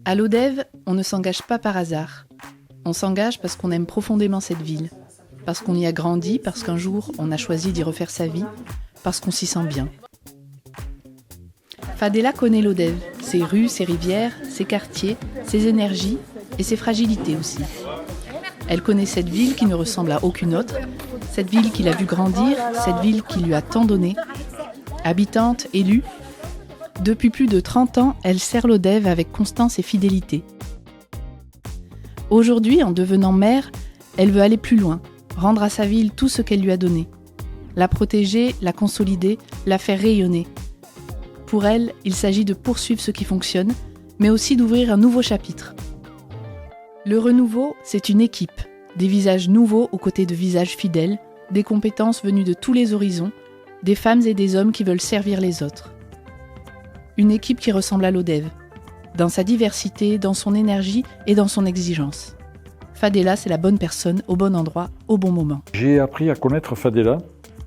À l'Odève, on ne s'engage pas par hasard. On s'engage parce qu'on aime profondément cette ville, parce qu'on y a grandi, parce qu'un jour on a choisi d'y refaire sa vie, parce qu'on s'y sent bien. Fadela connaît l'Odève, ses rues, ses rivières, ses quartiers, ses énergies et ses fragilités aussi. Elle connaît cette ville qui ne ressemble à aucune autre, cette ville qui l'a vue grandir, cette ville qui lui a tant donné. Habitante, élue, depuis plus de 30 ans, elle sert l'Odève avec constance et fidélité. Aujourd'hui, en devenant maire, elle veut aller plus loin, rendre à sa ville tout ce qu'elle lui a donné. La protéger, la consolider, la faire rayonner. Pour elle, il s'agit de poursuivre ce qui fonctionne, mais aussi d'ouvrir un nouveau chapitre. Le renouveau, c'est une équipe, des visages nouveaux aux côtés de visages fidèles, des compétences venues de tous les horizons, des femmes et des hommes qui veulent servir les autres. Une équipe qui ressemble à l'Odève, dans sa diversité, dans son énergie et dans son exigence. Fadela, c'est la bonne personne, au bon endroit, au bon moment. J'ai appris à connaître Fadela,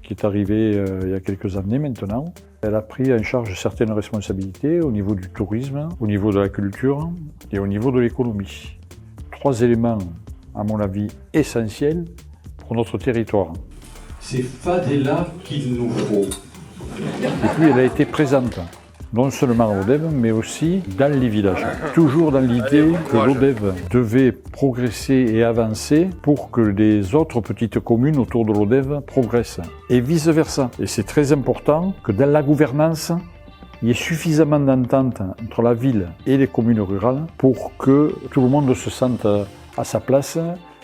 qui est arrivée il y a quelques années maintenant. Elle a pris en charge certaines responsabilités au niveau du tourisme, au niveau de la culture et au niveau de l'économie. 3 éléments, à mon avis, essentiels pour notre territoire. C'est Fadela qu'il nous faut. Et puis elle a été présente, non seulement à l'Odève, mais aussi dans les villages. Toujours dans l'idée que l'Odève devait progresser et avancer pour que les autres petites communes autour de l'Odève progressent. Et vice-versa. Et c'est très important que dans la gouvernance, il y ait suffisamment d'entente entre la ville et les communes rurales pour que tout le monde se sente à sa place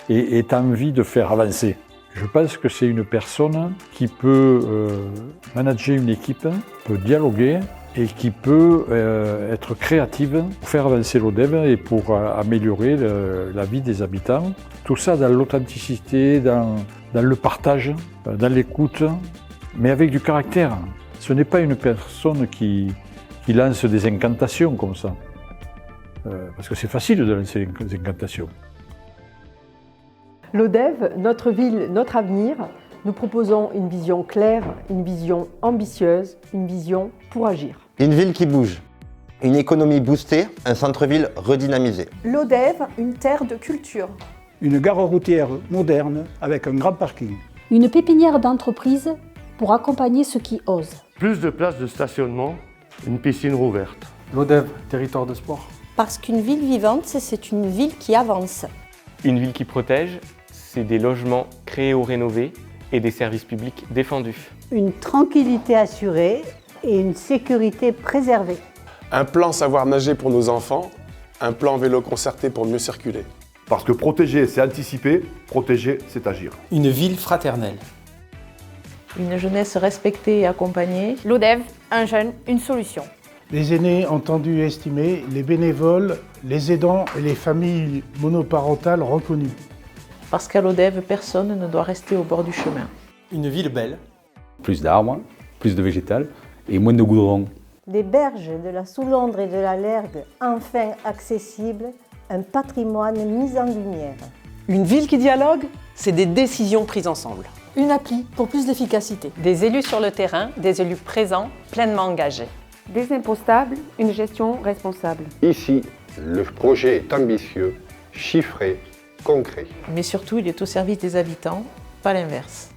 et ait envie de faire avancer. Je pense que c'est une personne qui peut manager une équipe, peut dialoguer et qui peut être créative pour faire avancer l'Odève et pour améliorer la vie des habitants. Tout ça dans l'authenticité, dans le partage, dans l'écoute, mais avec du caractère. Ce n'est pas une personne qui lance des incantations comme ça. Parce que c'est facile de lancer des incantations. L'Odève, notre ville, notre avenir, nous proposons une vision claire, une vision ambitieuse, une vision pour agir. Une ville qui bouge, une économie boostée, un centre-ville redynamisé. L'Odève, une terre de culture. Une gare routière moderne avec un grand parking. Une pépinière d'entreprise pour accompagner ceux qui osent. Plus de places de stationnement, une piscine rouverte. L'Odève, territoire de sport. Parce qu'une ville vivante, c'est une ville qui avance. Une ville qui protège, c'est des logements créés ou rénovés et des services publics défendus. Une tranquillité assurée et une sécurité préservée. Un plan savoir nager pour nos enfants, un plan vélo concerté pour mieux circuler. Parce que protéger, c'est anticiper, protéger, c'est agir. Une ville fraternelle. Une jeunesse respectée et accompagnée. L'Odève, un jeune, une solution. Les aînés entendus et estimés, les bénévoles, les aidants et les familles monoparentales reconnues. Parce qu'à l'Odève, personne ne doit rester au bord du chemin. Une ville belle. Plus d'arbres, plus de végétal et moins de goudron. Des berges de la Soulondre et de la Lergue enfin accessibles, un patrimoine mis en lumière. Une ville qui dialogue, c'est des décisions prises ensemble. Une appli pour plus d'efficacité. Des élus sur le terrain, des élus présents, pleinement engagés. Des impôts stables, une gestion responsable. Ici, le projet est ambitieux, chiffré, concret. Mais surtout, il est au service des habitants, pas l'inverse.